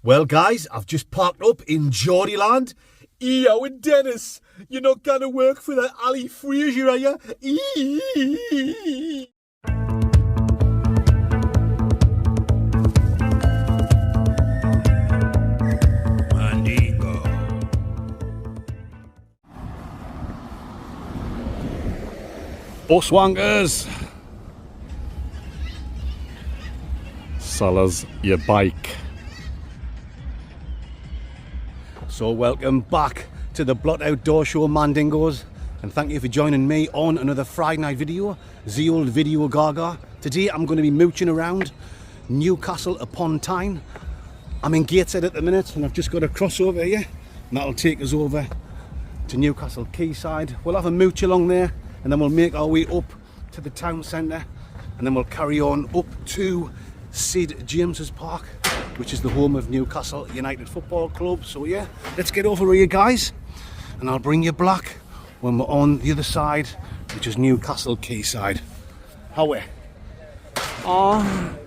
Well, guys, I've just parked up in Geordieland. Yo, and Dennis, you're not going to work for that Ali Fraser, are you? Buswankers, sell us your bike. So welcome back to the Blot Outdoor Show, Mandingos, and thank you for joining me on another Friday night video, the old video gaga. Today I'm going to be mooching around Newcastle upon Tyne. I'm in Gateshead at the minute and I've just got a crossover here and that'll take us over to Newcastle Quayside. We'll have a mooch along there and then we'll make our way up to the town centre and then we'll carry on up to St James's Park, which is the home of Newcastle United Football Club. So yeah, let's get over here, guys, and I'll bring you back when we're on the other side, which is Newcastle Quayside. How we? Oh.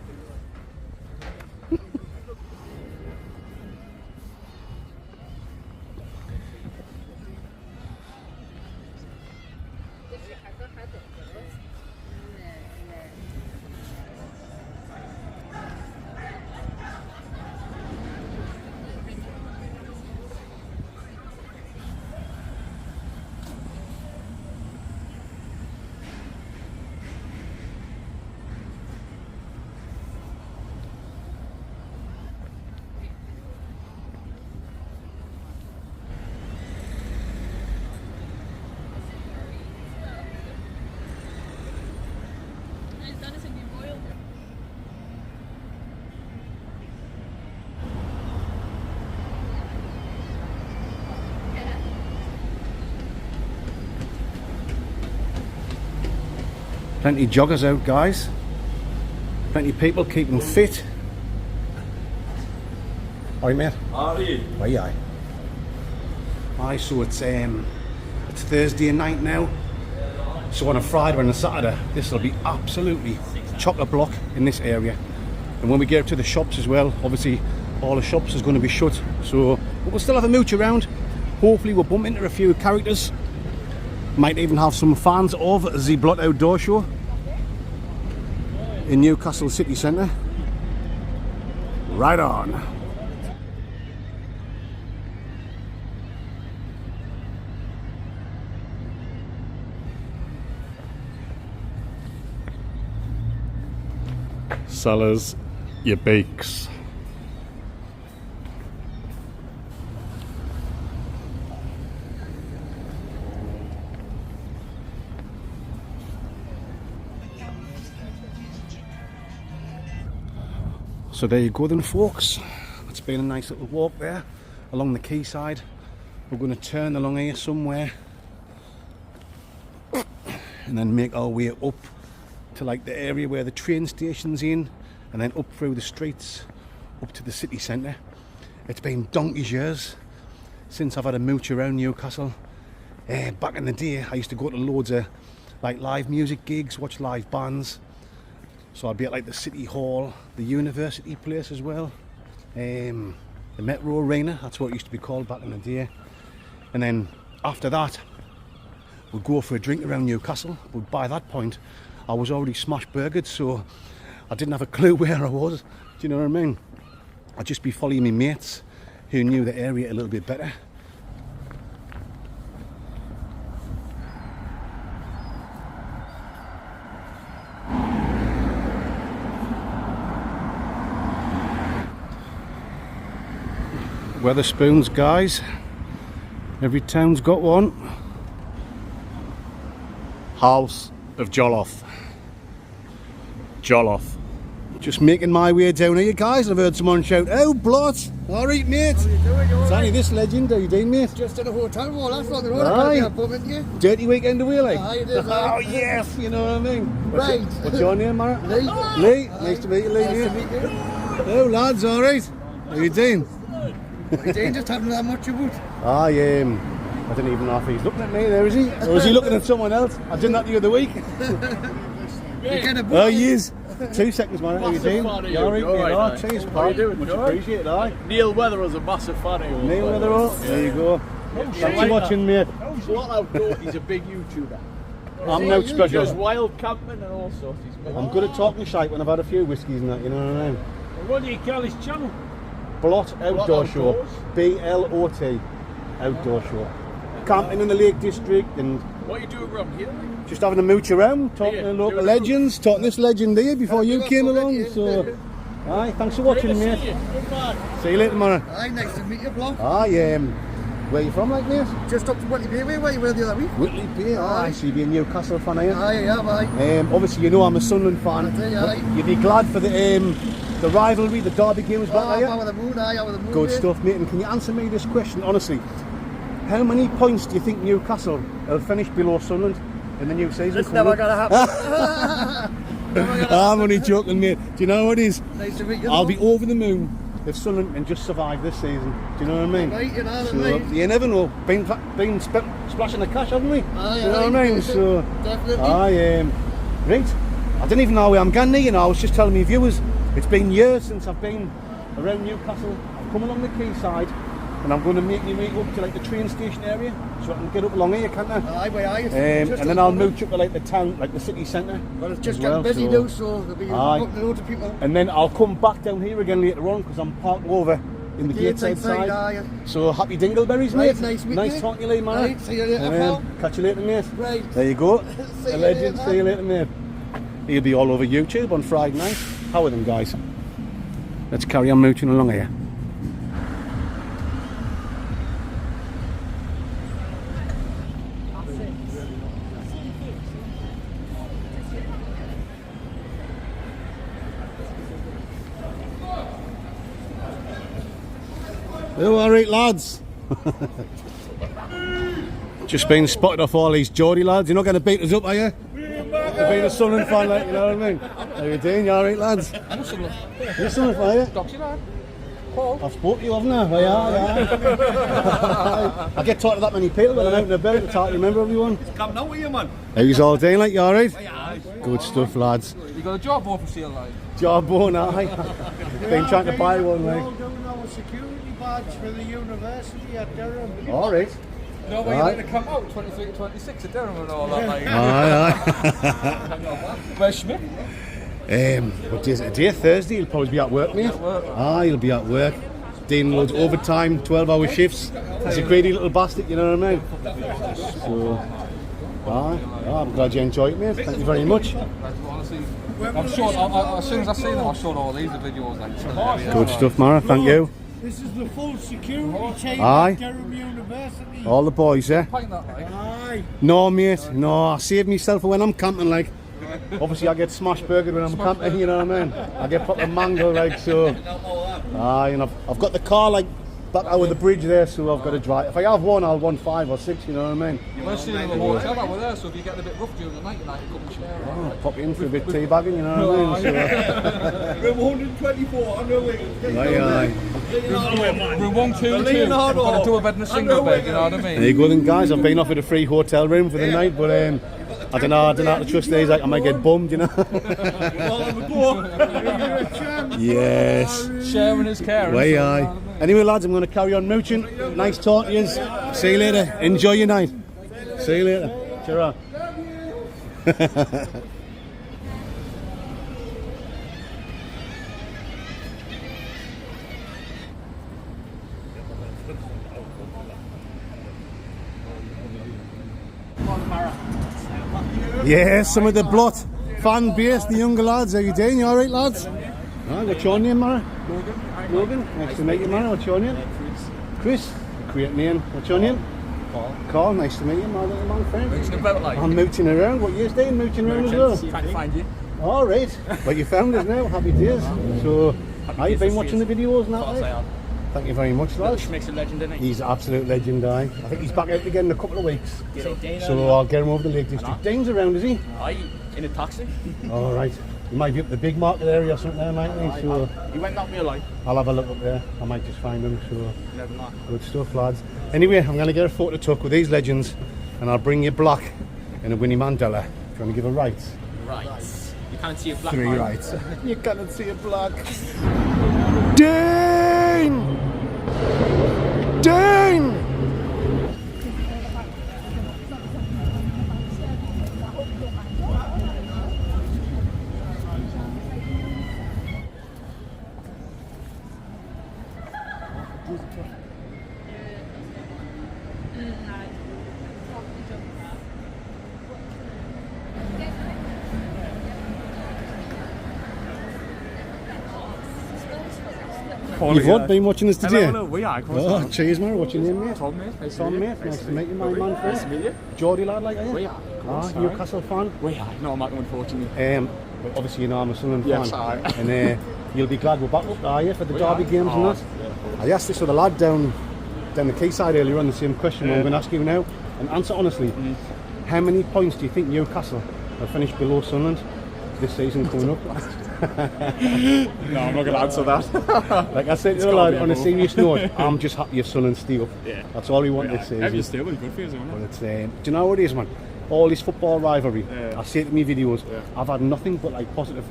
Plenty of joggers out, guys. Plenty of people keeping fit. Alright, mate? Aye. Aye, so it's Thursday night now. So on a Friday and a Saturday, this will be absolutely chock-a-block in this area. And when we get up to the shops as well, obviously all the shops is going to be shut. So, but we'll still have a mooch around. Hopefully we'll bump into a few characters. Might even have some fans of the Blot Outdoor Show in Newcastle City Centre. Right on. Sellers, your bakes. So there you go then, folks. It's been a nice little walk there along the quayside. We're going to turn along here somewhere and then make our way up to like the area where the train station's in, and then up through the streets up to the city centre. It's been donkey's years since I've had a mooch around Newcastle. Back in the day I used to go to loads of like live music gigs, watch live bands. So I'd be at like the City Hall, the University place as well, the Metro Arena, that's what it used to be called back in the day. And then after that, we'd go for a drink around Newcastle, but by that point, I was already smash burgered, so I didn't have a clue where I was, do you know what I mean? I'd just be following my mates who knew the area a little bit better. Weatherspoons, guys. Every town's got one. House of Jolloff. Just making my way down here, guys. I've heard someone shout, "Oh, Blot!" Alright, mate. How you doing? It's only this legend. How you doing, mate? Just in a hotel room, that's on the road. Aye. Dirty weekend away, like? Aye, it is. Oh, yes, you know what I mean? Right. What's your name, Mara? Lee. Lee. Nice to meet you, Lee. Nice to meet you. Oh, lads, alright. How you doing? You didn't just having that much about. I didn't even know if he's looking at me there, is he? Or is he looking at someone else? I did that the other week. You get a book. Oh, he is. 2 seconds, man. How you doing? You alright? Cheers, How you doing? Much You alright? appreciated, aye. Neil Weatherall's a massive fan of yours. Neil Weatherall, there you go. Thanks for watching, mate. What outdoor? He's a big YouTuber. I'm no He does special. wild camping and all sorts. He's big. I'm good at talking shite when I've had a few whiskies and that, you know what I mean? What do you call his channel? Blot Outdoor Show. Outdoors? BLOT Outdoor Show. Camping in the Lake District and What are you doing around here? just having a mooch around, talking Yeah, to local doing a legends, talking to this legend here before you came along. legend. So, aye, thanks for watching, Great to mate. see you. Good man. See you later, man. Aye, nice to meet you, bloke. Aye, where you from, like, mate? Just up to Whitley Bay, where you were the other week. Whitley Bay. Aye, so you be a Newcastle fan, are you? Aye, yeah, aye. Obviously, you know I'm a Sunderland fan. That's it, but aye. you'd be glad for the rivalry, the derby games back, are you? Over the moon, aye, over the moon. Good mate. stuff, mate. And can you answer me this question honestly? How many points do you think Newcastle will finish below Sunderland in the new season? It's never gonna happen. I'm only joking, mate. Do you know what it is? Nice to meet you. I'll be over the moon if Sunderland can just survive this season. Do you know what I mean? Right, you know, So, right. you never know. Been splashing the cash, haven't we? Aye, Do you know aye. what I mean? So, Definitely. right. I didn't even know where I'm going there, you know. I was just telling my viewers, it's been years since I've been around Newcastle. I've come along the quayside and I'm going to make my way up to like the train station area so I can get up along here, can't I? Aye, why, aye. And then I'll mooch up to like the town, like the city centre. Well, it's just as well, getting busy so- now, so there'll be Aye. loads of people. And then I'll come back down here again later on because I'm parking over in the Gateside side. Aye. So happy Dingleberries, Right, mate. nice meeting you. Talking to you later, man. Right, see you later, pal. Catch you later, mate. Right. There you go. See A you legend. later. See you later, mate. He'll be all over YouTube on Friday night. How are them, guys? Let's carry on mooching along here. Oh, all right, lads. Just been spotted off all these Geordie lads. You're not going to beat us up, are you? To be a Sunderland fan, like, you know what I mean? How you doing? You all right, lads? You're a Sunderland fan, are you? Doxy lad. Paul. I've spoke to you, haven't I? Yeah. I get talked to that many people when I'm out and about. It's hard to remember everyone. Come now with you, man. How's all doing, like, you all right? Good stuff, lads. You got a job offer for sale, like. Jawbone, aye. Been trying to buy one, We're all like. doing our security badge for the university at Durham. All right. No way Aye. you're going to come out 23 to 26 at Durham and all that, like. Aye, Where's Schmidt? What day is it? Today, Thursday. He'll probably be at work, mate. At work. Aye, he'll be at work. Doing loads of overtime, 12-hour shifts. He's a greedy little bastard, you know what I mean? So, aye. I'm glad you enjoyed it, mate. Thank you very much. Honestly, I'm sure, as soon as I see them, I'll show all these videos, like. Good stuff, Mara. Thank you. This is the full security team Aye. at Durham University. All the boys, yeah? Pint that, like. Aye. No, mate. No, I save myself for when I'm camping, like. Obviously, I get smash burgered when I'm camping, you know what I mean? I get proper mango, like, so. Aye, and I've got the car, like, back over the bridge there, so I've got to drive. If I have one, I'll want 5 or 6, you know what I mean? We're staying in the hotel over there, so if you get a bit rough during the night, you come and share. I'll pop in for a bit teabagging, you know what I mean? So, Room 124, on the way. aye. Room 122. Got a double bed and a single bed, you know what I mean? There you go then, guys. I've been offered a free hotel room for the night, but I don't know how to trust these. Like, I might get bummed, you know. Yes. Sharing his care. and Way stuff, aye. you know what I mean? Anyway, lads, I'm going to carry on mooching. Nice talking to you. See you later. Enjoy your night. See you later. Cheers. Yeah, some of the Blot fan base, the younger lads. How you doing? You alright, lads? Right, what's your name, Mara? Logan. Nice to meet you, Mara. What's your name? Chris. Great name. What's your name? Carl. Nice to meet you, my little man friend. Mooching about, like. I'm mooching around. What you doing? Mooching around as well? Trying to find you. Alright. Well, you found us now. Happy days. So, have you been watching the videos and that? Of course I Like? am. Thank you very much, lads. Schmick's a legend, isn't he? He's an absolute legend, aye. I think he's back out again in a couple of weeks. So I'll get him over the Lake District. Dane's around, is he? Aye, in a taxi. Alright. He might be up the big market area or something there, mightn't he? So He went up me a light. I'll have a look up there. I might just find him. So Never know. good stuff, lads. Anyway, I'm going to get a photo took with these legends and I'll bring you Black and a Winnie Mandela. Do you want to give a right? Right. You can't see a black 3 line. rights. You cannot see a black. Dane! Dane! You've what, been watching us today? Hello, we are. Oh, cheers, man. What's your name, mate? Tom, mate. Tom, mate. Nice to meet you, my man. Nice to meet you. Geordie lad, like, are you? We are. Ah, Newcastle fan? We are. No, I'm not, unfortunately. Well, obviously, you know I'm a Sunderland Yes, fan. aye. And you'll be glad we're back up, are you, for the We derby are. games and Oh, that? yeah. I asked this other lad down the quayside earlier on, the same question I'm going to ask you now. And answer honestly, how many points do you think Newcastle have finished below Sunderland this season coming up? No, I'm not going to answer that. Like I said to the gotta lad, be on a above. serious note, I'm just happy if Sunderland stay up. Yeah. That's all we want this season. Every still is good for you, isn't But it? it's, do you know what it is, man? All this football rivalry, Yeah. I say it in my videos, Yeah. I've had nothing but like positive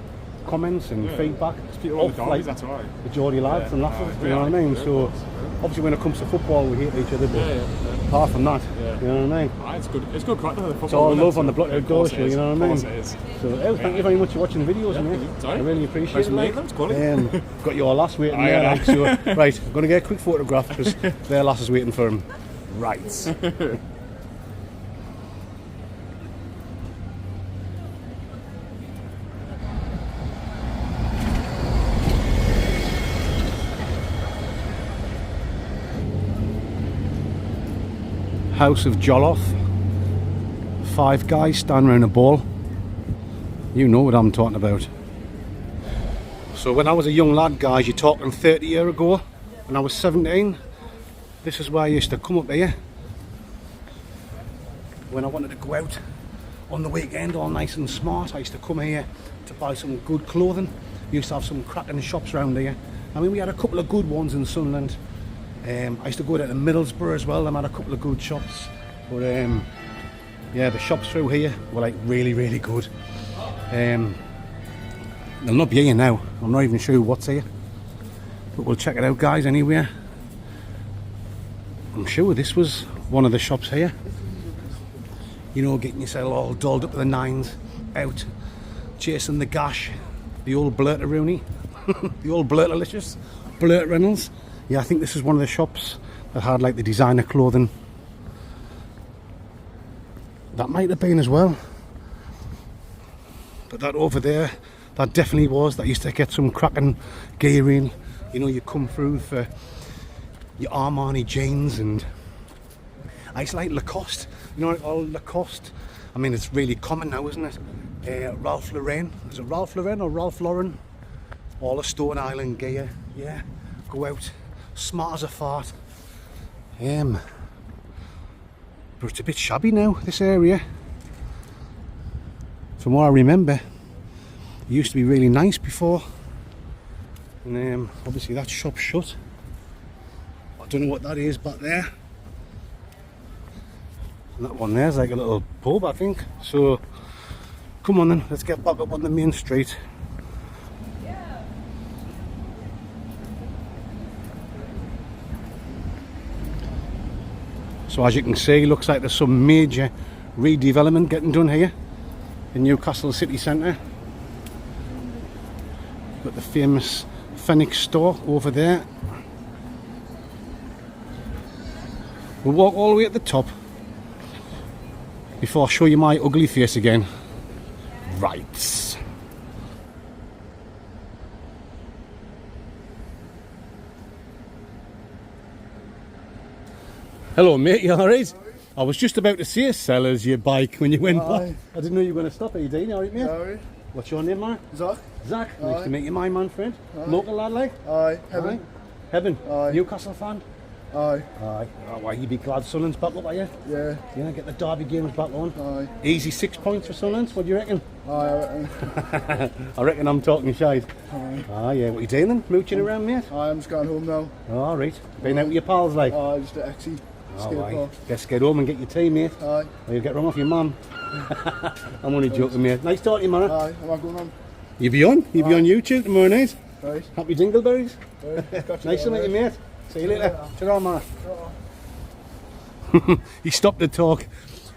comments and feedback. People on the off, derbies, that's right. the Geordie lads Yeah. and lasses, Aye. you know what I mean? Yeah, So of course. obviously when it comes to football we hate each other, but Yeah. apart from that, Yeah. you know what I mean? Aye, it's good. It's good crack to the football. It's all isn't it? love on the So, block of outdoor course show, it is. you know what I Of mean? course it is. So thank you very much for watching the videos, mate. Sorry. I really appreciate Nice it. to meet Like. them, it's quality. Got your lass waiting Aye, there, aye. like, so right, I'm gonna get a quick photograph because their lass is waiting for him. Right. House of Jolloth. 5 guys standing around a ball. You know what I'm talking about. So when I was a young lad, guys, you're talking 30 years ago, when I was 17, this is where I used to come up here. When I wanted to go out on the weekend all nice and smart, I used to come here to buy some good clothing. We used to have some cracking shops around here. I mean, we had a couple of good ones in Sunderland. I used to go down to Middlesbrough as well. I had a couple of good shops. But yeah, the shops through here were like really, really good. They'll not be here now. I'm not even sure what's here. But we'll check it out, guys, anyway. I'm sure this was one of the shops here. You know, getting yourself all dolled up to the nines, out, chasing the gash, the old blurter Rooney, the old blurterlicious, Blurt Reynolds. Yeah, I think this is one of the shops that had like the designer clothing. That might have been as well. But that over there, that definitely was. That used to get some cracking gear in. You know, you come through for your Armani jeans, and I used to like Lacoste. You know, like all Lacoste. I mean, it's really common now, isn't it? Ralph Lauren. Is it Ralph Lauren or Ralph Lauren? All the Stone Island gear. Yeah, go out. Smart as a fart. But it's a bit shabby now, this area. From what I remember, it used to be really nice before. And obviously that shop's shut. I don't know what that is back there. And that one there's like a little pub, I think. So, come on then, let's get back up on the main street. So as you can see, looks like there's some major redevelopment getting done here in Newcastle city centre. Got the famous Phoenix store over there. We'll walk all the way at the top before I show you my ugly face again. Right. Hello mate, you alright? I was just about to say sell us your bike when you went by. I didn't know you were going to stop. Are you doing alright mate? Aye. What's your name, man? Zach? Zach, nice Aye. to meet you, my man friend. Local lad, like? Aye. Heaven? Aye. Heaven? Aye. Newcastle fan? Aye. Aye. Oh, why you be glad Sunderland's back up, are you? Yeah. Yeah, get the derby games back on. Aye. Easy 6 points for Sunderland, what do you reckon? Aye, I reckon. I reckon I'm talking shite. Aye. Ah, yeah, what you doing then? Mooching around, mate? Aye, I'm just going home now. Alright. Been out with your pals, like? Aye, just at Exie. Skate park. Let's get home and get your tea, mate. Aye. Or you'll get wrong off your mum. I'm only joking, mate. Nice talking to you, man. Aye. Am I going on? You be on? You be on YouTube tomorrow night? Right. Happy Dingleberries. Right. Catch Nice to meet you, mate. See you later. Ta-ra, man. He stopped to talk,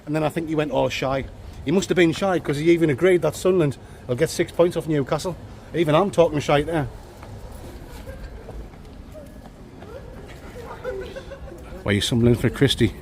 and then I think he went all shy. He must have been shy because he even agreed that Sunderland will get 6 points off Newcastle. Even I'm talking shy there. Why are you stumbling for Christie?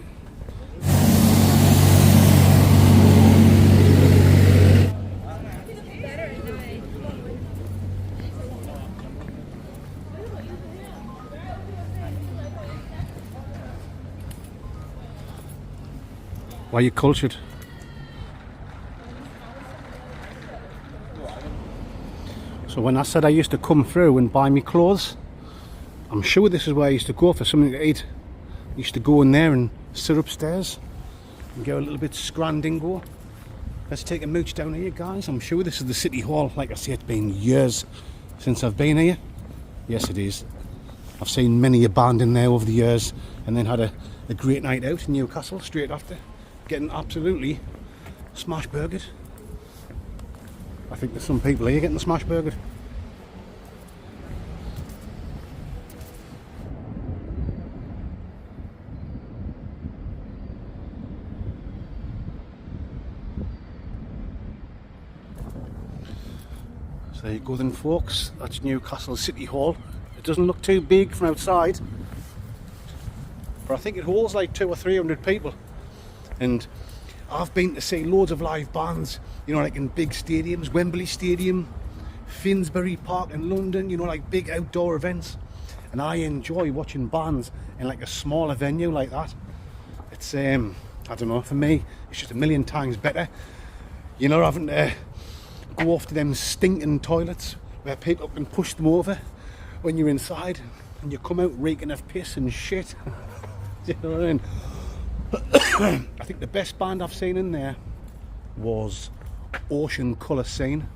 Why are you cultured? So when I said I used to come through and buy me clothes, I'm sure this is where I used to go for something to eat. I used to go in there and sit upstairs and go a little bit scrandingo. Let's take a mooch down here, guys. I'm sure this is the City Hall. Like I say, it's been years since I've been here. Yes, it is. I've seen many a band in there over the years, and then had a great night out in Newcastle straight after, getting absolutely smash burgered. I think there's some people here getting smash burgered. So there you go then, folks. That's Newcastle City Hall. It doesn't look too big from outside, but I think it holds like 200 or 300 people. And I've been to see loads of live bands, you know, like in big stadiums, Wembley Stadium, Finsbury Park in London, you know, like big outdoor events. And I enjoy watching bands in like a smaller venue like that. It's, I don't know, for me, it's just a million times better. You know, having to go off to them stinking toilets where people can push them over when you're inside, and you come out reeking of piss and shit. You know what I mean? I think the best band I've seen in there was Ocean Colour Scene.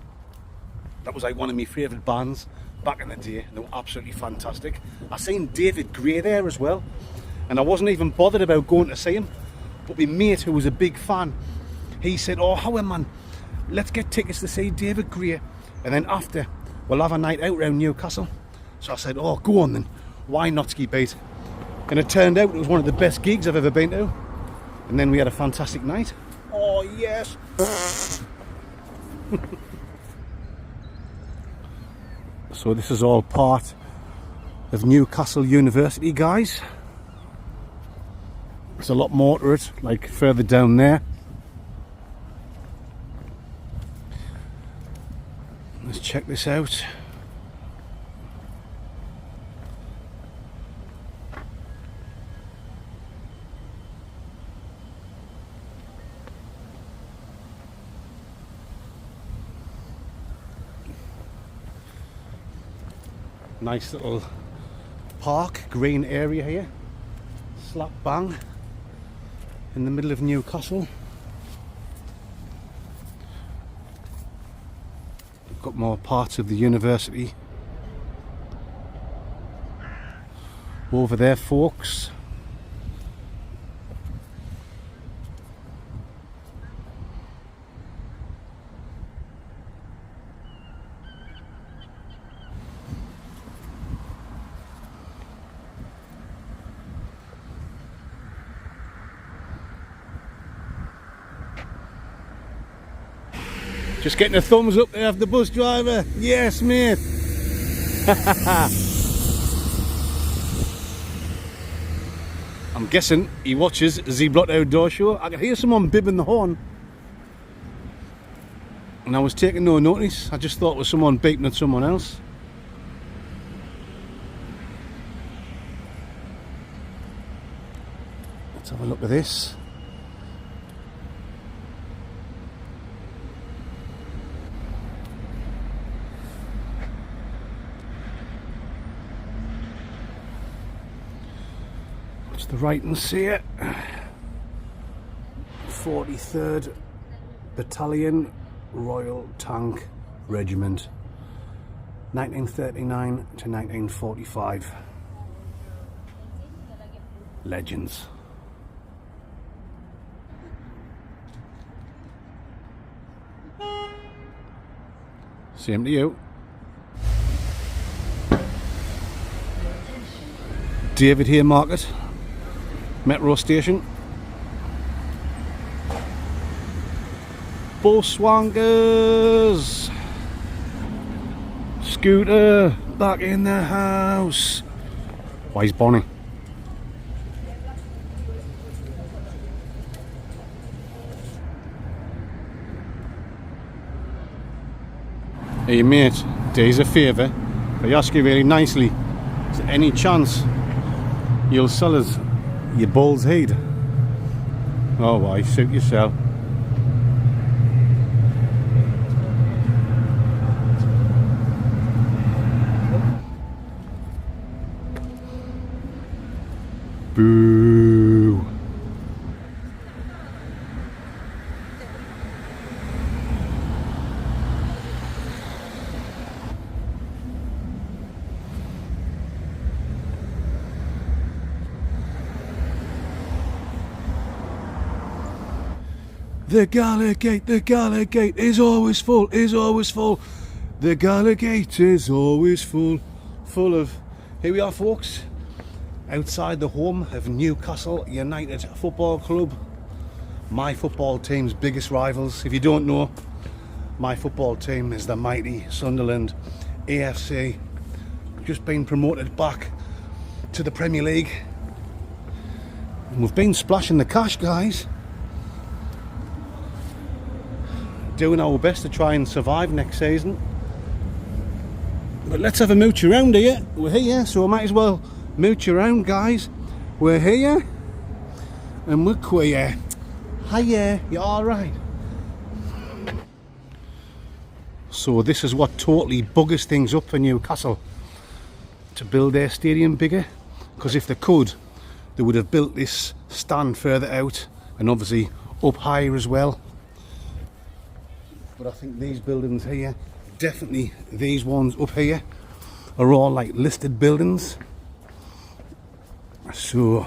That was like one of my favourite bands back in the day. They were absolutely fantastic. I seen David Gray there as well, and I wasn't even bothered about going to see him, but my mate, who was a big fan, he said, "Oh, Howard, man, let's get tickets to see David Gray, and then after we'll have a night out around Newcastle." So I said, "Oh, go on then, why not, ski beat?" And it turned out it was one of the best gigs I've ever been to. And then we had a fantastic night. Oh, yes. So this is all part of Newcastle University, guys. There's a lot more to it, like further down there. Let's check this out. Nice little park, green area here, slap bang in the middle of Newcastle. We've got more parts of the university over there, folks. Just getting a thumbs up there of the bus driver. Yes, mate. I'm guessing he watches the Blot Outdoor Show. I could hear someone bibbing the horn, and I was taking no notice. I just thought it was someone beeping at someone else. Let's have a look at this. The writing see it. 43rd Battalion Royal Tank Regiment, 1939 to 1945. Legends. Same to you. David Haymarket, metro station. Bushwhackers! Scooter back in the house. Why's Bonnie? Hey mate, does a favour. If I ask you very nicely, is there any chance you'll sell us your bull's head? Oh why, suit yourself. Boo. The Gala Gate is always full, is always full. The Gala Gate is always full, full of... Here we are folks, outside the home of Newcastle United Football Club. My football team's biggest rivals. If you don't know, my football team is the mighty Sunderland AFC. Just been promoted back to the Premier League. And we've been splashing the cash, guys. Doing our best to try and survive next season. But let's have a mooch around here. We're here, so I might as well mooch around, guys. We're here and we're queer. Hiya, you alright? So this is what totally buggers things up for Newcastle, to build their stadium bigger, because if they could, they would have built this stand further out and obviously up higher as well. But I think these buildings here, definitely these ones up here, are all like listed buildings. So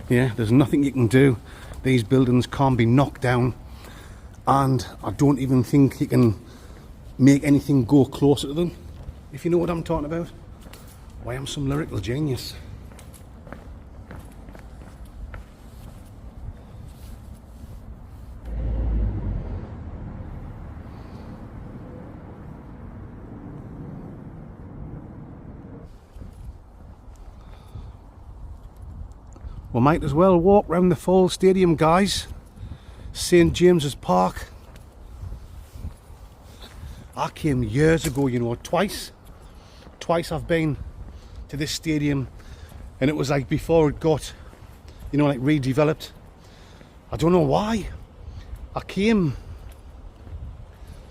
yeah, there's nothing you can do. These buildings can't be knocked down, and I don't even think you can make anything go closer to them, if you know what I'm talking about. Why, I'm some lyrical genius. We might as well walk round the full stadium, guys. St James's Park. I came years ago, you know, twice I've been to this stadium, and it was like before it got, you know, like redeveloped. I don't know why. I came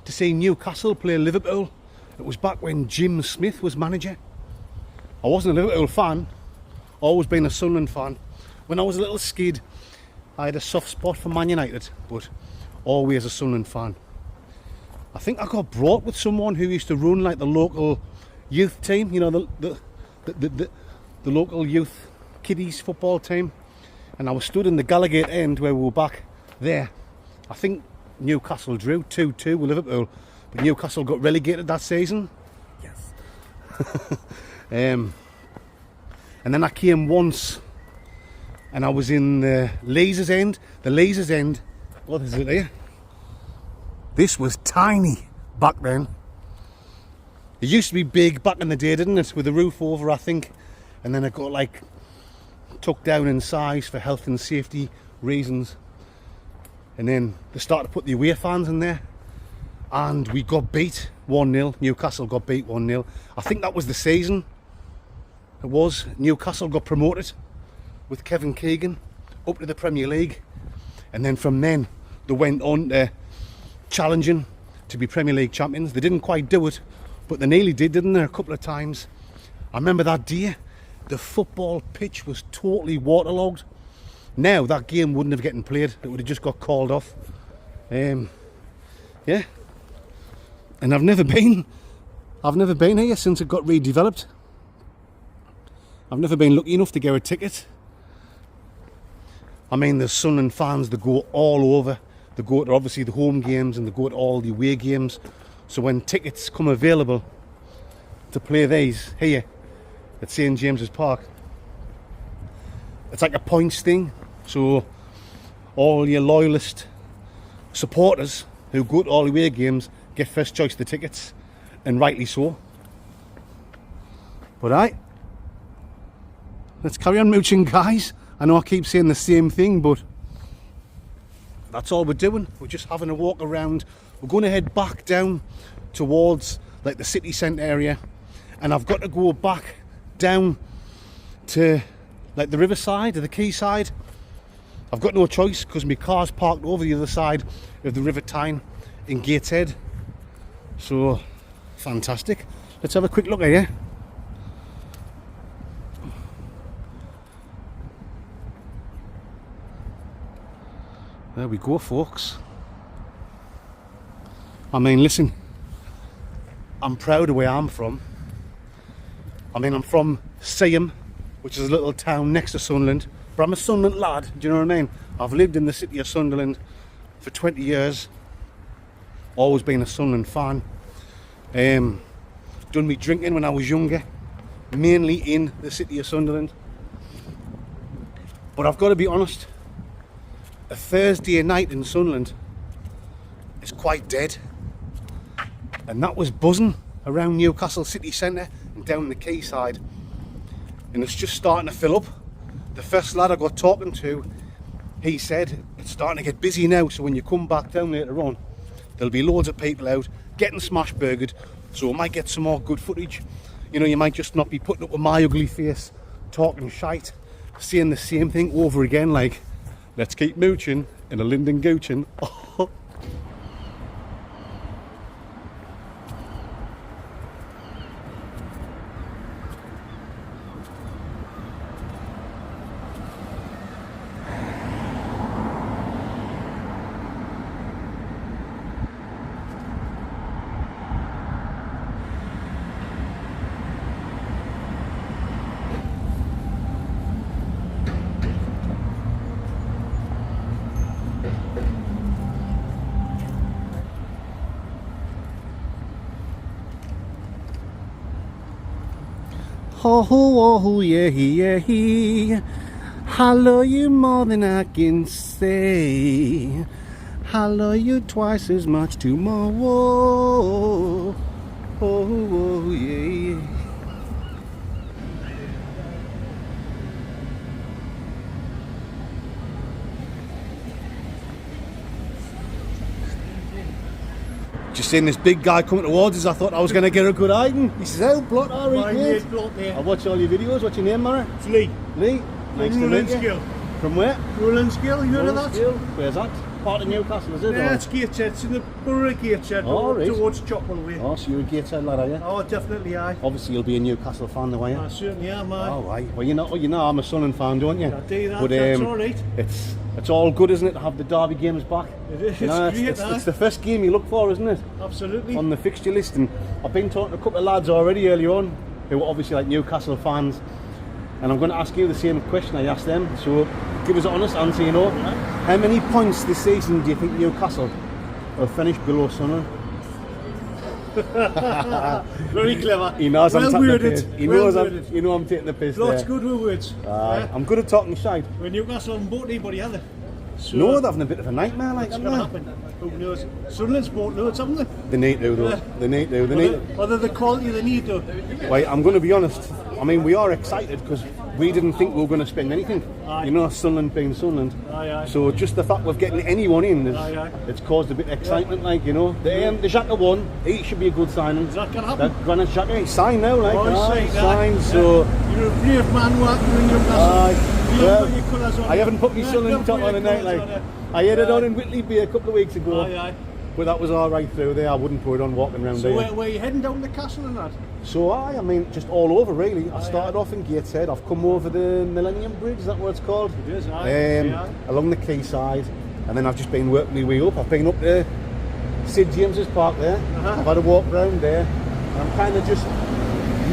to see Newcastle play Liverpool. It was back when Jim Smith was manager. I wasn't a Liverpool fan, always been a Sunderland fan. When I was a little skid, I had a soft spot for Man United, but always a Sunderland fan. I think I got brought with someone who used to run like the local youth team, you know, the local youth kiddies football team. And I was stood in the Gallagher end where we were back there. I think Newcastle drew 2-2 with Liverpool, but Newcastle got relegated that season. Yes. And then I came once, and I was in the Lasers End. The Lasers End, what is it there? This was tiny back then. It used to be big back in the day, didn't it? With the roof over, I think. And then it got like tucked down in size for health and safety reasons. And then they started to put the away fans in there. And we got beat 1-0. Newcastle got beat 1-0. I think that was the season. It was. Newcastle got promoted with Kevin Keegan up to the Premier League, and then from then they went on to challenging to be Premier League champions. They didn't quite do it, but they nearly did, didn't they, a couple of times. I remember that day the football pitch was totally waterlogged. Now that game wouldn't have gotten played, it would have just got called off. Yeah, and I've never been here since it got redeveloped. I've never been lucky enough to get a ticket. I mean, there's Sunderland fans that go all over. They go to obviously the home games and they go to all the away games. So when tickets come available to play these here at St James's Park, it's like a points thing. So all your loyalist supporters who go to all away games get first choice of the tickets, and rightly so. But let's carry on mooching, guys. I know I keep saying the same thing, but that's all we're doing. We're just having a walk around. We're going to head back down towards like the city centre area, and I've got to go back down to like the riverside or the quayside. I've got no choice because my car's parked over the other side of the River Tyne in Gateshead. So fantastic. Let's have a quick look at here. There we go, folks. I mean, listen, I'm proud of where I'm from. I mean, I'm from Seaham, which is a little town next to Sunderland, but I'm a Sunderland lad, do you know what I mean? I've lived in the city of Sunderland for 20 years, always been a Sunderland fan. Done me drinking when I was younger, mainly in the city of Sunderland. But I've got to be honest, a Thursday night in Sunderland is quite dead. And that was buzzing around Newcastle city centre and down the quayside. And it's just starting to fill up. The first lad I got talking to, he said it's starting to get busy now, so when you come back down later on, there'll be loads of people out getting smash burgered, so we might get some more good footage. You know, you might just not be putting up with my ugly face, talking shite, saying the same thing over again, like, let's keep mooching in a Linden Gooching. Oh, yeah, yeah. I love you more than I can say. I love you twice as much tomorrow. Oh, yeah. Just seeing this big guy coming towards us, I thought I was going to get a good hiding. He says, "Oh, blot, all right, mate. I watch all your videos. What's your name, Mara?" It's Lee. Lee. Nice to meet you. From where? Rolandskill, you heard of that? Where's that? Part of Newcastle, is it? Yeah, it's Gateshead. It's in the borough of Gateshead, right. towards Chopwell way. Oh, so you're a Gateshead lad, are you? Oh, definitely, aye. Obviously, you'll be a Newcastle fan, though, are you? I certainly am, aye. Oh, right. Well, you know, I'm a Sunderland fan, don't you? I do that, But, that's all right. It's all good, isn't it, to have the derby games back? It is, You know, it's great, it's the first game you look for, isn't it? Absolutely. On the fixture list, and I've been talking to a couple of lads already earlier on who are obviously like Newcastle fans, and I'm going to ask you the same question I asked them, so give us an honest answer, you know. How many points this season do you think Newcastle will finish below Sunderland? Very clever. He knows I'm taking the piss. He knows worded. you know I'm taking the piss Lots there. good with words. I'm good at talking shite. When Newcastle haven't bought anybody, are they? So No, they're having a bit of a nightmare, like, it's aren't going to they? happen. Who knows? Sunderland's bought loads, haven't they? They need to, though. They need to. They need. Whether the quality they need, though. Wait, I'm going to be honest. I mean, we are excited because we didn't think we were going to spend anything. Aye. You know, Sunderland being Sunderland. Aye. So just the fact we're getting anyone in, Aye. it's caused a bit of excitement, like, you know. The Xhaka one, he should be a good signing. Is that going to happen? That Granit Xhaka, he's signed now, like. Oh, he's signed, so. You're a brave man working in Newcastle. You Well, put your colours on. I haven't put my Yeah, Sunderland top put on your tonight, colours like. on, I had it on in Whitley a couple of weeks ago. Aye. But that was all right through there. I wouldn't put it on walking around So there. where are you heading down the castle and that? So I mean, just all over really. I started off in Gateshead. I've come over the Millennium Bridge. Is that what it's called? It is, aye. Along the quayside, and then I've just been working my way up. I've been up to St James's Park there. I've had a walk round there. And I'm kind of just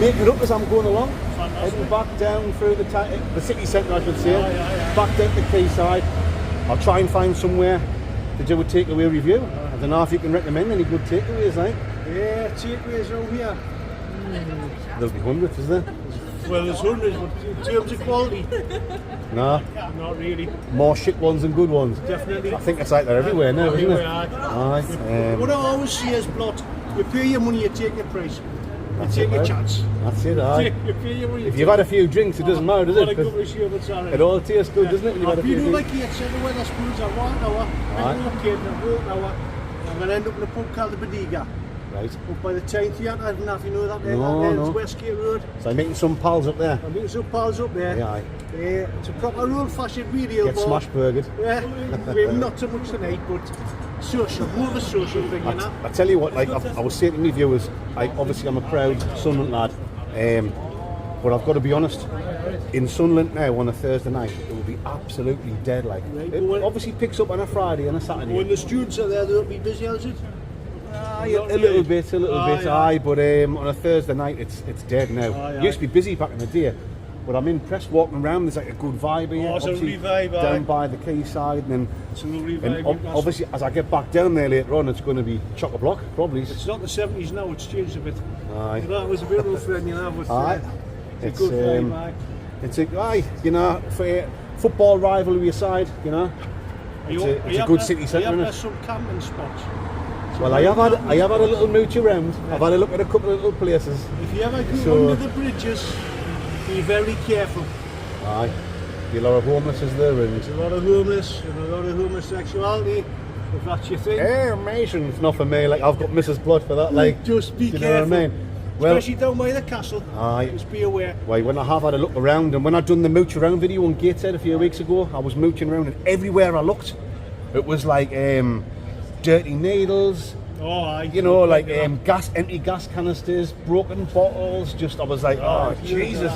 making it up as I'm going along. Heading back down through the city centre, I should say. Back down to the quayside. I'll try and find somewhere to do a takeaway review. I don't know if you can recommend any good takeaways, like. Yeah, takeaways around here. There'll be hundreds, is there? Well, there's hundreds, but in terms of quality, No. not really. More shit ones than good ones. Definitely. I think it's like that everywhere now, isn't it? Everywhere, Aye. What I always see is, Blot, you pay your money, you take your price. You take your right. chance. That's it, aye. You pay your money. If you've had a few drinks, it doesn't matter, does What a it? 'Cause couple of sherbets are it all tastes good, doesn't it, when you've had a few You know, drinks? like you said, the Wetherspoons are 1 hour, Aye. I'm a kid, I'm walking hour, I'm going to end up in a pub called the Bodiga. Right. Up by the Town Theatre, I don't know if you know that there, No, that no. there's Westgate Road. So I'm making some pals up there. I'm meeting some pals up there. Yeah, aye. It's a proper old-fashioned video Get bar. smash burgered. Yeah, we're not so much tonight, but social, more of a social thing, you know. I tell you what, like I was saying to my viewers, like obviously I'm a proud Sunderland lad, but I've got to be honest. In Sunderland now on a Thursday night, it will be absolutely dead. Like Right, it but obviously picks up on a Friday and a Saturday. When the students are there, they'll be busy, is it? Aye, a little bit, aye. But on a Thursday night, it's dead now. Aye, Used to be busy back in the day, but I'm impressed walking around. There's like a good vibe here. Oh, it's a obviously lovely vibe, aye. down by the quayside, and then It's a lovely and vibe, Newcastle. obviously as I get back down there later on, it's going to be chock-a-block probably. It's not the 70s now, it's changed a bit. Aye. That was a bit old friend, you know, but Aye. it's a good vibe, aye. It's a aye, you know, for a football rivalry aside, you know. It's a good city centre, There isn't it? some camping spots. Well, I have had a little mooch around. I've had a look at a couple of little places. If you ever go So- under the bridges, be very careful. Aye, be a lot of homelesses there, and There's a lot of homeless and a lot of homosexuality, if that's your thing. Mation, it's not for me. Like I've got Mrs. Blood for that. Like, Just be do you careful. know what I mean? Well, Especially down by the castle. aye. Just be aware. Why, when I have had a look around, and when I done the mooch around video on Gateshead a few weeks ago, I was mooching around, and everywhere I looked, it was like dirty needles. Oh, aye. You know, like empty gas canisters, broken bottles. Just I was like, oh Jesus,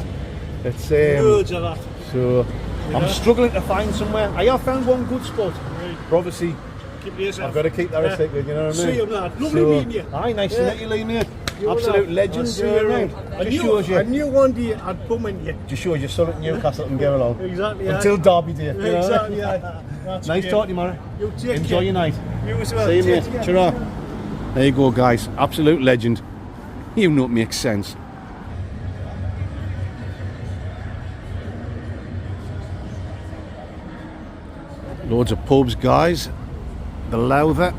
it's Loads of that. so I'm struggling to find somewhere. I have found one good spot, Right. but obviously Keep to yourself. I've got to keep that a secret. You know what I mean? See you, lad. Lovely meeting you. Aye, nice to Yeah. meet you, Lee, mate. You Absolute will. legend. I'll see you know you what I around. mean? I Just knew, shows you. I knew one day I'd come in you. Just shows you son at Newcastle and get along. Exactly. aye. Until Derby Day. You know? Exactly. aye. That's Nice great. talking to you, Mara. You take Enjoy care. your night. You as well. See you, Take mate. care. Cheer. There you go, guys. Absolute legend. You know it makes sense. Loads of pubs, guys. The Lowther.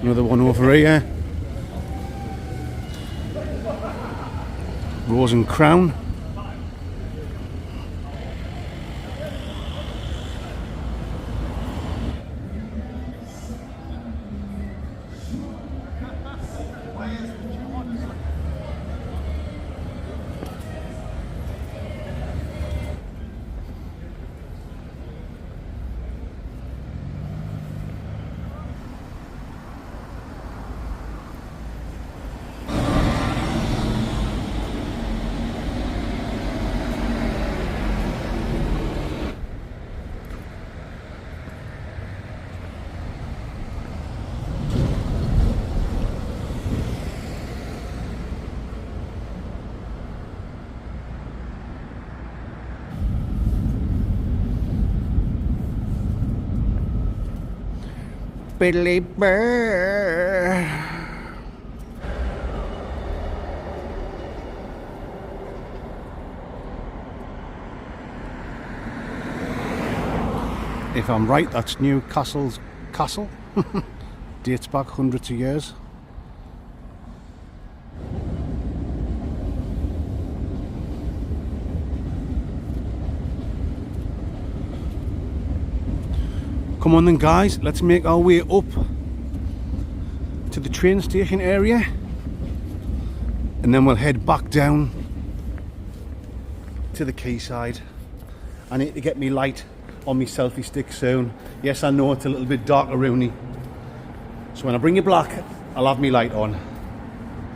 Another one over here. Rose and Crown. Billy Burr. If I'm right, that's Newcastle's castle. Dates back hundreds of years. Come on then, guys, let's make our way up to the train station area and then we'll head back down to the quayside. I need to get me light on my selfie stick soon. Yes, I know it's a little bit darker roony, so when I bring you black, I'll have me light on.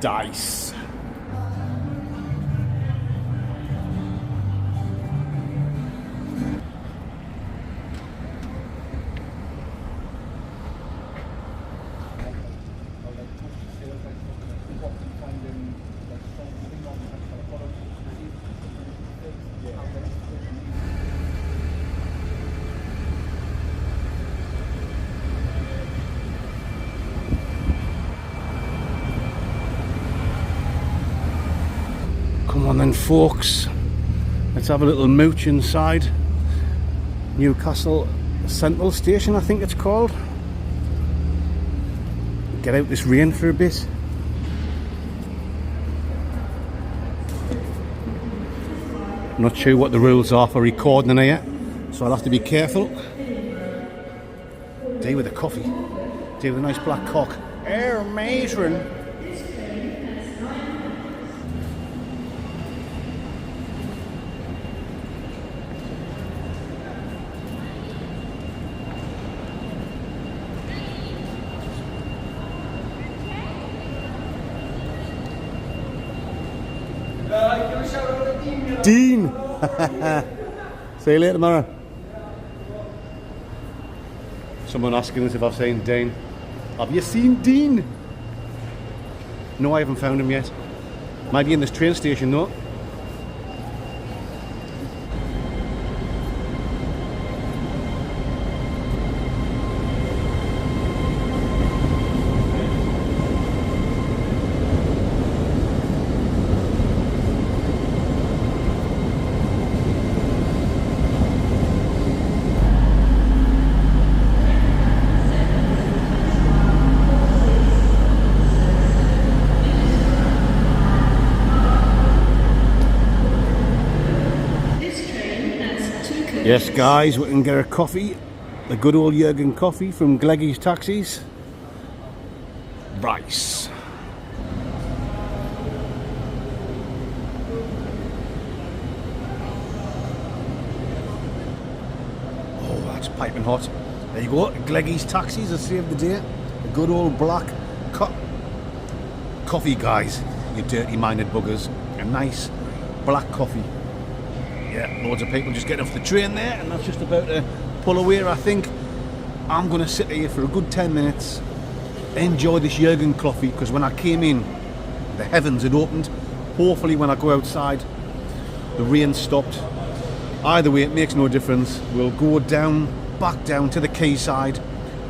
Dice. Come on then, folks. Let's have a little mooch inside Newcastle Central Station, I think it's called. Get out this rain for a bit. I'm not sure what the rules are for recording here, so I'll have to be careful. Day with a coffee. Day with a nice black cock. Air matron. Dean! See you later tomorrow. Someone asking us if I've seen Dean. Have you seen Dean? No, I haven't found him yet. Might be in this train station though. Yes guys, we can get a coffee, the good old Jurgen coffee from Gleggy's Taxis. Rice. Oh, that's piping hot. There you go, Gleggy's Taxis has saved the day. A good old black coffee, guys, you dirty minded buggers. A nice black coffee. Yeah, loads of people just getting off the train there, and that's just about to pull away. I think I'm going to sit here for a good 10 minutes, enjoy this Jurgen coffee, because when I came in, the heavens had opened. Hopefully when I go outside, the rain stopped. Either way, it makes no difference. We'll go back down to the quayside,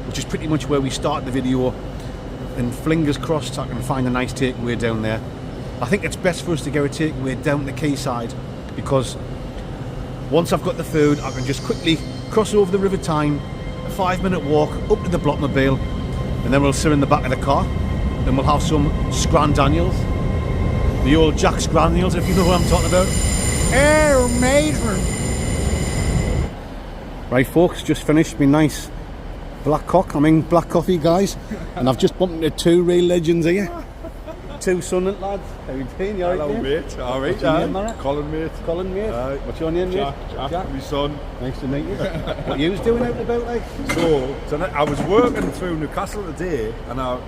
which is pretty much where we started the video, and fingers crossed I can find a nice takeaway down there. I think it's best for us to get a takeaway down the quayside, because once I've got the food, I can just quickly cross over the River Tyne, a 5-minute walk up to the Blockmobile, and then we'll sit in the back of the car, and we'll have some Scrandaniels. The old Jack Scrandaniels, if you know what I'm talking about. Air matron. Right folks, just finished my nice black coffee guys, and I've just bumped into two real legends here. Two Sunderland lads. How you doing? You alright? Hello mate, alright. What's your name, Mara? Colin mate. Colin mate. What's your name, mate? Jack. My son. Nice to meet you. What you was doing out and about like? So tonight, I was working through Newcastle today, and my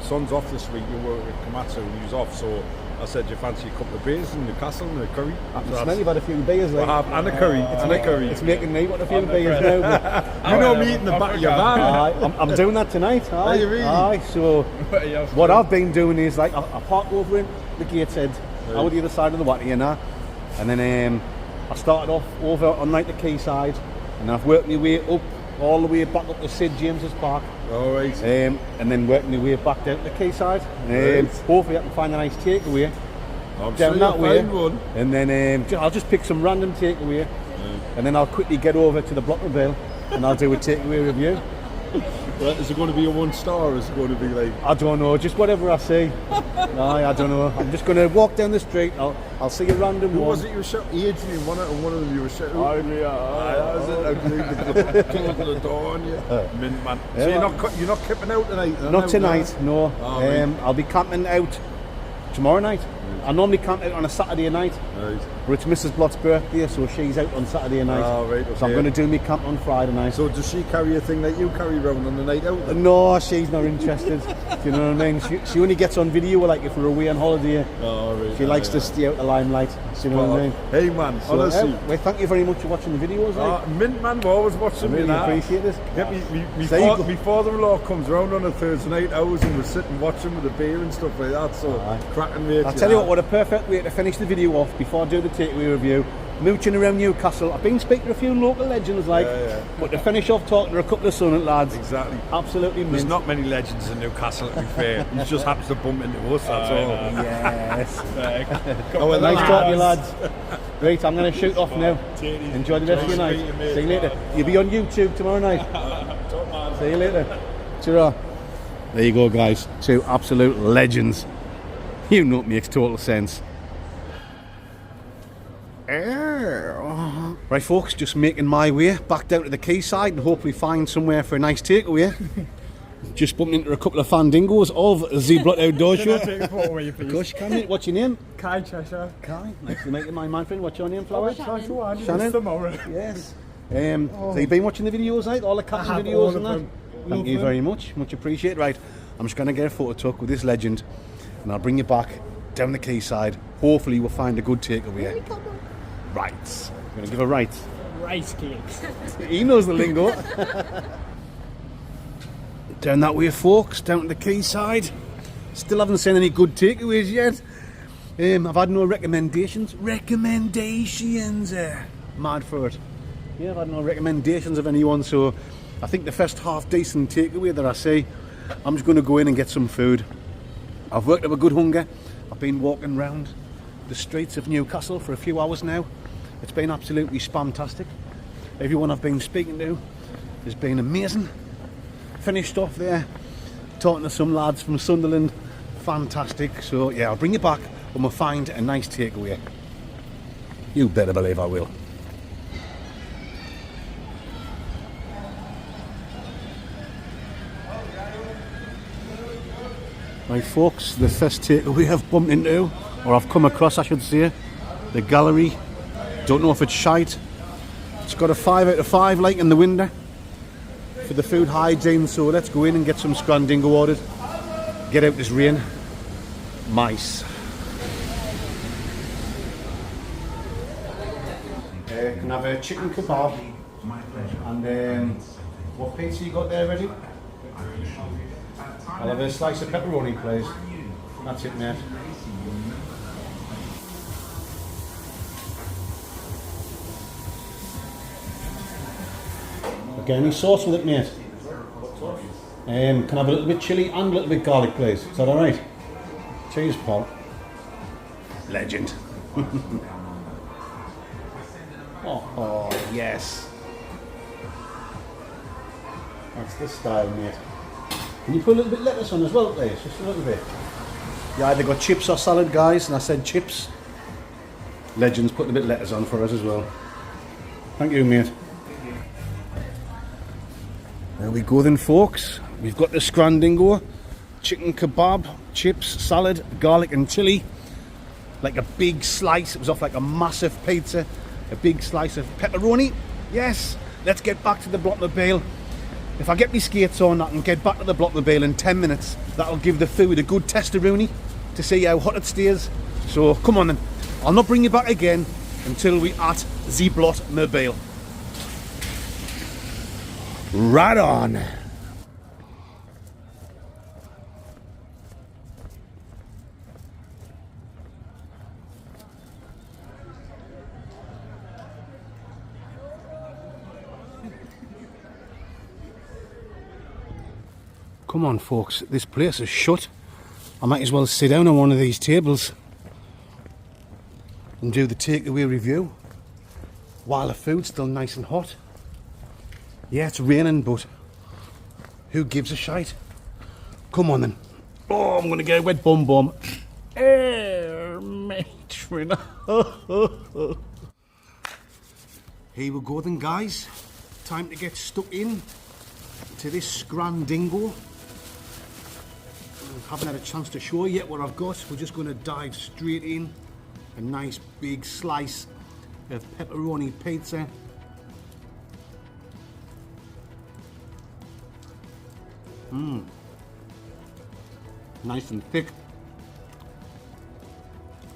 son's off this week. You work with Komatsu, and he was off, so I said, do you fancy a couple of beers in Newcastle and a curry? I can smell you've had a few beers like. I have, and a curry. It's making me want a few beers now. You know me in the back of your van. I'm doing that tonight. Are you really? Aye, so what I've been doing is like I park over in the Gateshead, out the other side of the water, you know, and then I started off over on like the quayside, and I've worked my way up all the way back up to St James's Park. Alright. And then working my way back down to the quayside. Hopefully I can find a nice takeaway down that way. One. And then I'll just pick some random takeaway, and then I'll quickly get over to the Blockmobile and I'll do a takeaway review. Well, is it going to be a 1-star, or is it going to be like... I don't know, just whatever I see. I don't know. I'm just going to walk down the street. I'll see a random Who one. was it you were shouting? Adrian, one of them you were shouting. That was it. Close the door on you. Mint man. So you're not camping out tonight? Not tonight, no. Right. I'll be camping out tomorrow night. I normally camp out on a Saturday night, but it's Mrs. Blott's birthday, so she's out on Saturday night. So I'm going to do me camp on Friday night. So does she carry a thing that you carry around on the night out? Then? No, she's not interested. Do you know what I mean? She only gets on video like if we're away on holiday. She likes to stay out the limelight. Do you know what I mean? Hey man, honestly. Well, thank you very much for watching the videos. Mint man, we always watch them. I really appreciate this. My father-in-law comes round on a Thursday night hours, and we sit and watch him with a beer and stuff like that. So cracking mate. I'll tell you what a perfect way to finish the video off before I do the takeaway review. mooching around Newcastle. I've been speaking to a few local legends, like, but to finish off talking to a couple of Sunderland lads. Exactly. Absolutely mint. There's not many legends in Newcastle, to be fair. You just happen to bump into us, that's all. Yes. Oh, well, Nice talking to you, lads. Right, I'm going to shoot off now. Enjoy the rest of your night. See you later. You'll be on YouTube tomorrow night. See you later. Ta-ra. There you go, guys. Two absolute legends. You know it makes total sense. Right, folks, just making my way back down to the quayside and hopefully find somewhere for a nice takeaway. Just bumping into a couple of fandingos of the Blot Outdoor Show. Of course you can, mate. What's your name? Kai Cheshire. Kai. Nice to meet you, my man friend. What's your name, Flower? Shannon. Tomorrow. Yes. So you've been watching the videos, right? All the captain videos and that? Thank you very much. Much appreciated. Right, I'm just going to get a photo talk with this legend and I'll bring you back down the quayside. Hopefully we'll find a good takeaway. Right. I'm going to give a right. Rice cakes. He knows the lingo. Down that way, folks, down to the quayside. Still haven't seen any good takeaways yet. I've had no recommendations. Mad for it. Yeah, I've had no recommendations of anyone, so I think the first half decent takeaway that I see, I'm just going to go in and get some food. I've worked up a good hunger. I've been walking around the streets of Newcastle for a few hours now. It's been absolutely spamtastic. Everyone I've been speaking to has been amazing. Finished off there talking to some lads from Sunderland. Fantastic. So yeah, I'll bring you back when we find a nice takeaway. You better believe I will. Right, folks, the first takeaway I've bumped into, or I've come across I should say, the gallery. Don't know if it's shite. It's got a 5 out of 5 like in the window for the food hygiene, so let's go in and get some scrandingo ordered. Get out this rain. Mice. Can I have a chicken kebab? And what pizza you got there ready? I'll have a slice of pepperoni, please. That's it, mate. Okay, any sauce with it, mate? Can I have a little bit chilli and a little bit garlic, please? Is that alright? Cheers, Paul. Legend. Oh, yes. That's the style, mate. Can you put a little bit of lettuce on as well, please? Just a little bit. Yeah, either got chips or salad, guys, and I said chips. Legends putting a bit of lettuce on for us as well. Thank you, mate. There we go then, folks. We've got the scrandingo, chicken kebab, chips, salad, garlic and chilli. Like a big slice. It was off like a massive pizza. A big slice of pepperoni. Yes, let's get back to the Blockmobile. If I get my skates on, I can get back to the Blockmobile in 10 minutes. That'll give the food a good testaroonie to see how hot it stays. So come on then. I'll not bring you back again until we at the Blockmobile. Right on. Come on, folks, this place is shut. I might as well sit down on one of these tables and do the takeaway review while the food's still nice and hot. Yeah, it's raining, but who gives a shite? Come on then. Oh, I'm going to get a wet bum bum. Air matron. Here we go then, guys. Time to get stuck in to this scrandingo. Haven't had a chance to show you yet what I've got. We're just going to dive straight in. A nice big slice of pepperoni pizza. Nice and thick.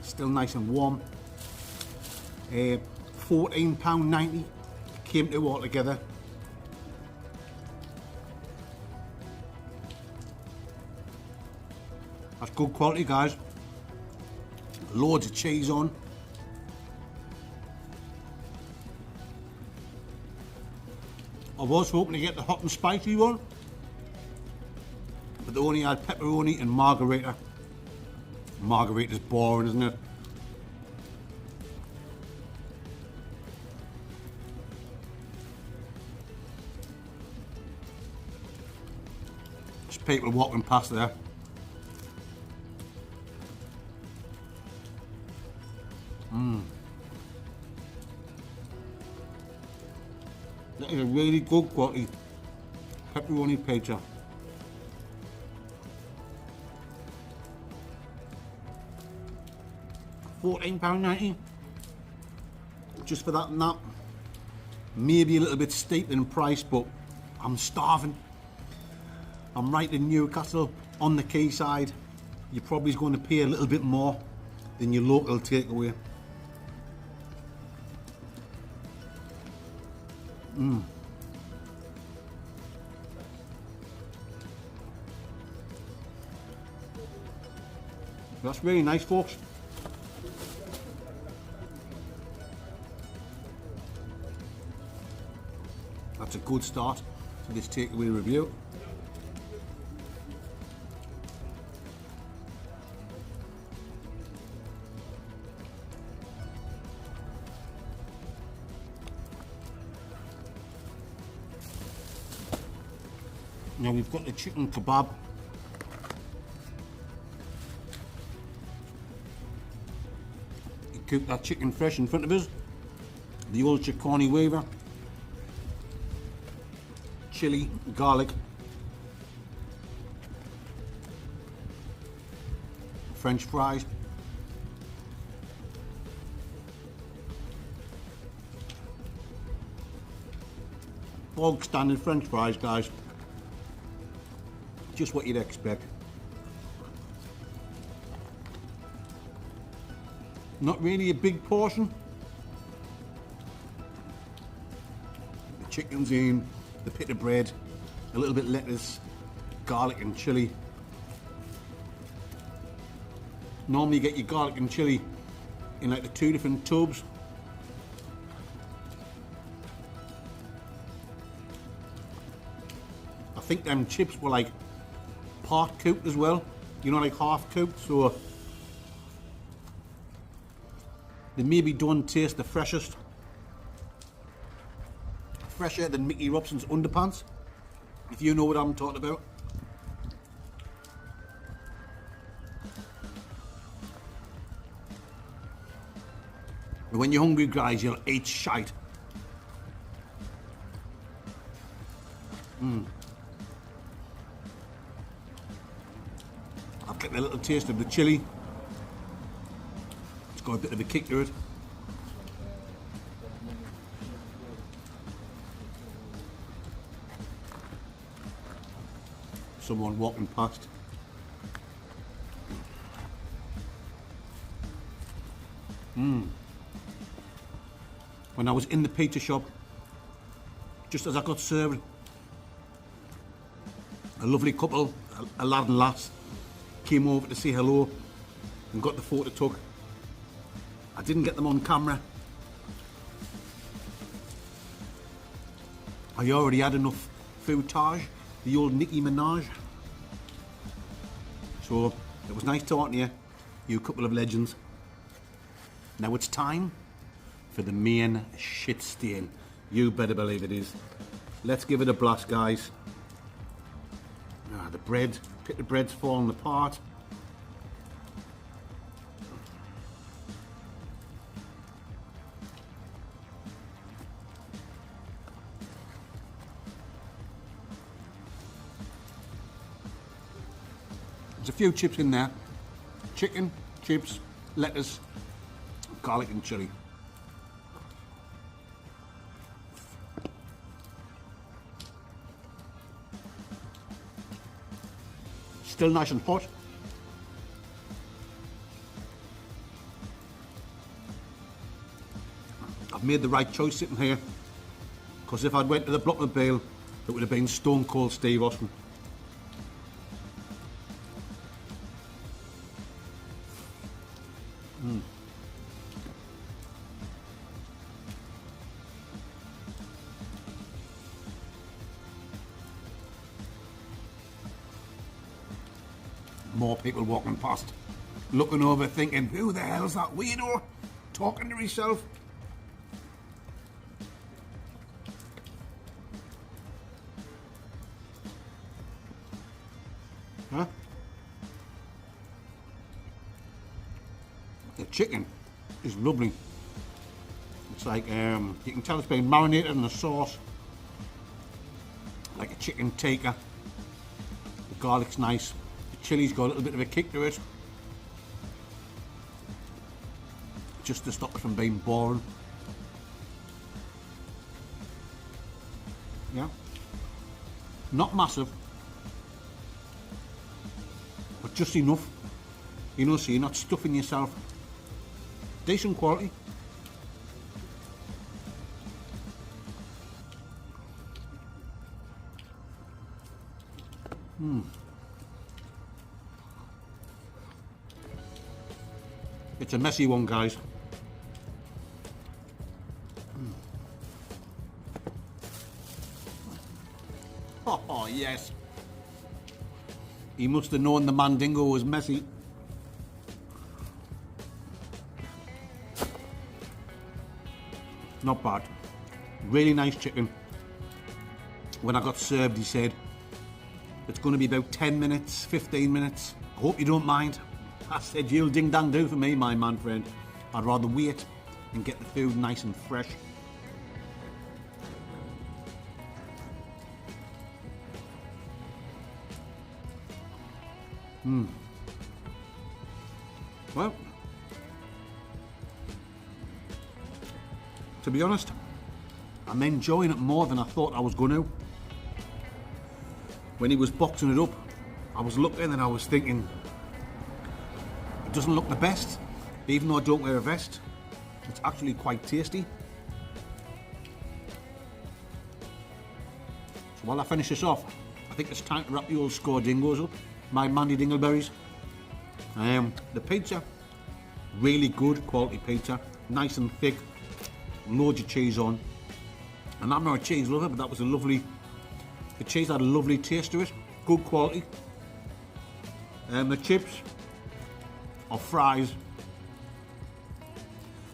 Still nice and warm. £14.90 came to all together. That's good quality, guys. Loads of cheese on. I was hoping to get the hot and spicy one, but they only had pepperoni and margarita. Margarita's boring, isn't it? Just people walking past there. That is a really good quality pepperoni pizza. £14.90 just for that and that. Maybe a little bit steep in price, but I'm starving. I'm right in Newcastle on the quayside. You're probably going to pay a little bit more than your local takeaway. That's really nice, folks. That's a good start to this takeaway review. Now we've got the chicken kebab. You cook that chicken fresh in front of us. The old chickoni waver. Chili, garlic. French fries. Bog standard French fries, guys. Just what you'd expect. Not really a big portion. The chicken's in, the pita bread, a little bit lettuce, garlic and chili. Normally you get your garlic and chili in like the 2 different tubs. I think them chips were like part cooked as well, you know, like half cooked, so they maybe don't taste the freshest. Fresher than Mickey Robson's underpants, if you know what I'm talking about. But when you're hungry, guys, you'll eat shite. I'll get a little taste of the chili. It's got a bit of a kick to it. Someone walking past. When I was in the pizza shop, just as I got served, a lovely couple, a lad and lass, came over to say hello and got the photo took. I didn't get them on camera. I already had enough footage, the old Nicki Minaj. So it was nice talking to you, you couple of legends. Now it's time for the main shit stain. You better believe it is. Let's give it a blast, guys. The bread, pita bread's falling apart. There's a few chips in there. Chicken, chips, lettuce, garlic and chili. Still nice and hot. I've made the right choice sitting here, because if I'd went to the Blockmobile, it would have been Stone Cold Steve Austin. more people walking past, looking over, thinking, who the hell's that weirdo talking to himself? Huh? The chicken is lovely. It's like, you can tell it's been marinated in the sauce, like a chicken tikka. The garlic's nice. The chili's got a little bit of a kick to it, just to stop it from being boring. Yeah, not massive, but just enough, you know, so you're not stuffing yourself. Decent quality. It's a messy one, guys. Oh, yes. He must have known the mandingo was messy. Not bad. Really nice chicken. When I got served, he said, it's going to be about 10 minutes, 15 minutes. I hope you don't mind. I said, you'll ding dang do for me, my man friend. I'd rather wait and get the food nice and fresh. Well, to be honest, I'm enjoying it more than I thought I was going to. When he was boxing it up, I was looking and I was thinking, it doesn't look the best, even though I don't wear a vest. It's actually quite tasty. So while I finish this off, I think it's time to wrap the old score dingoes up. My Mandy Dingleberries. The pizza, really good quality pizza, nice and thick, loads of cheese on. And I'm not a cheese lover, but that was a lovely, the cheese had a lovely taste to it, good quality. The chips or fries,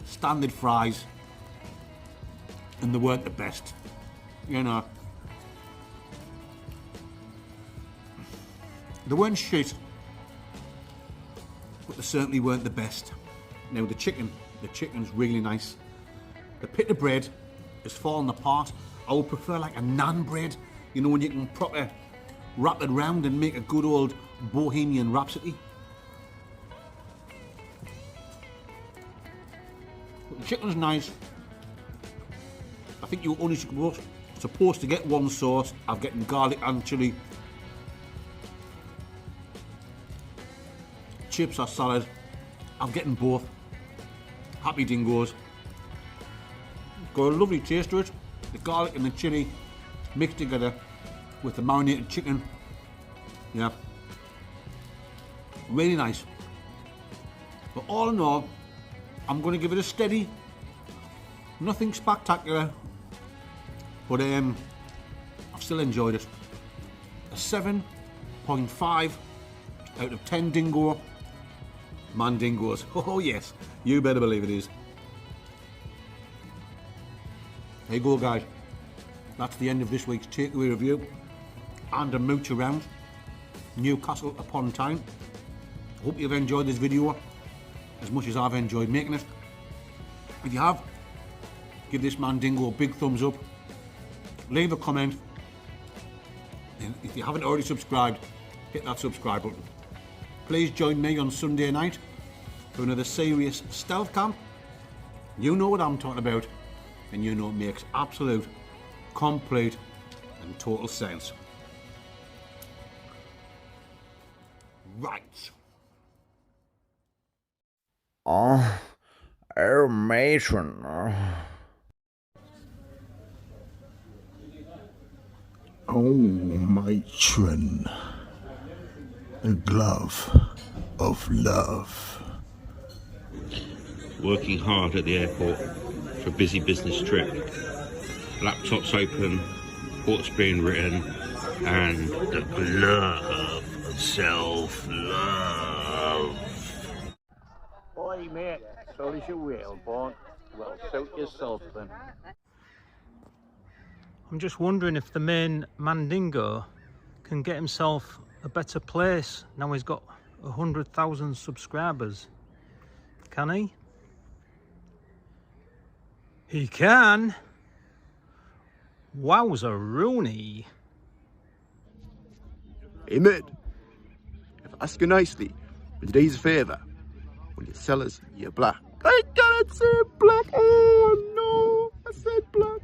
standard fries, and they weren't the best, you know. They weren't shit, but they certainly weren't the best. Now the chicken's really nice. The pita bread is falling apart. I would prefer like a naan bread, you know, when you can proper wrap it round and make a good old Bohemian Rhapsody. But the chicken's nice. I think you're only supposed to get one sauce. I'm getting garlic and chilli. Chips are salad. I'm getting both. Happy dingoes. Got a lovely taste to it. The garlic and the chilli mixed together with the marinated chicken. Yeah. Really nice. But all in all, I'm going to give it a steady. Nothing spectacular. But I've still enjoyed it. A 7.5 out of 10 dingo. Mandingos. Oh yes, you better believe it is. There you go, guys. That's the end of this week's takeaway review and a mooch around Newcastle upon Tyne. Hope you've enjoyed this video as much as I've enjoyed making it. If you have, give this Mandingo a big thumbs up. Leave a comment. And if you haven't already subscribed, hit that subscribe button. Please join me on Sunday night for another serious stealth camp. You know what I'm talking about, and you know it makes absolute, complete, and total sense. Right. Oh, matron. Oh, matron. A glove of love. Working hard at the airport for a busy business trip. Laptops open, reports being written, and the glove self-love. Oi, mate, so is your whalebone. Well, suit yourself then. I'm just wondering if the main Mandingo can get himself a better place now he's got 100,000 subscribers. Can he? He can. Wowza Rooney. Hey mate, if I ask you nicely, for today's favour, will you sell us your black? I can't say black. Oh no, I said black.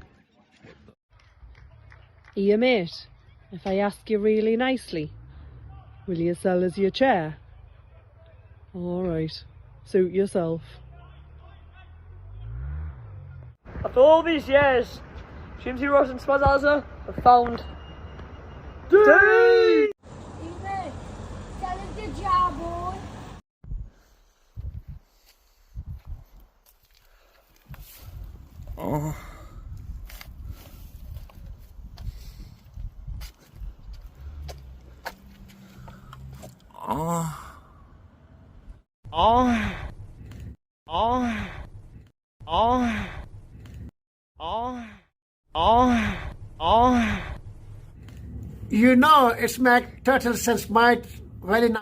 Here, mate, if I ask you really nicely, will you sell us your chair? All right, suit yourself. After all these years, Jimsy Ross and Spazzaza have found D! Tell us the job, boy. Oh. Oh. Oh. Oh. Oh. Oh. Oh. Oh. You know, it's my total sense might very nice.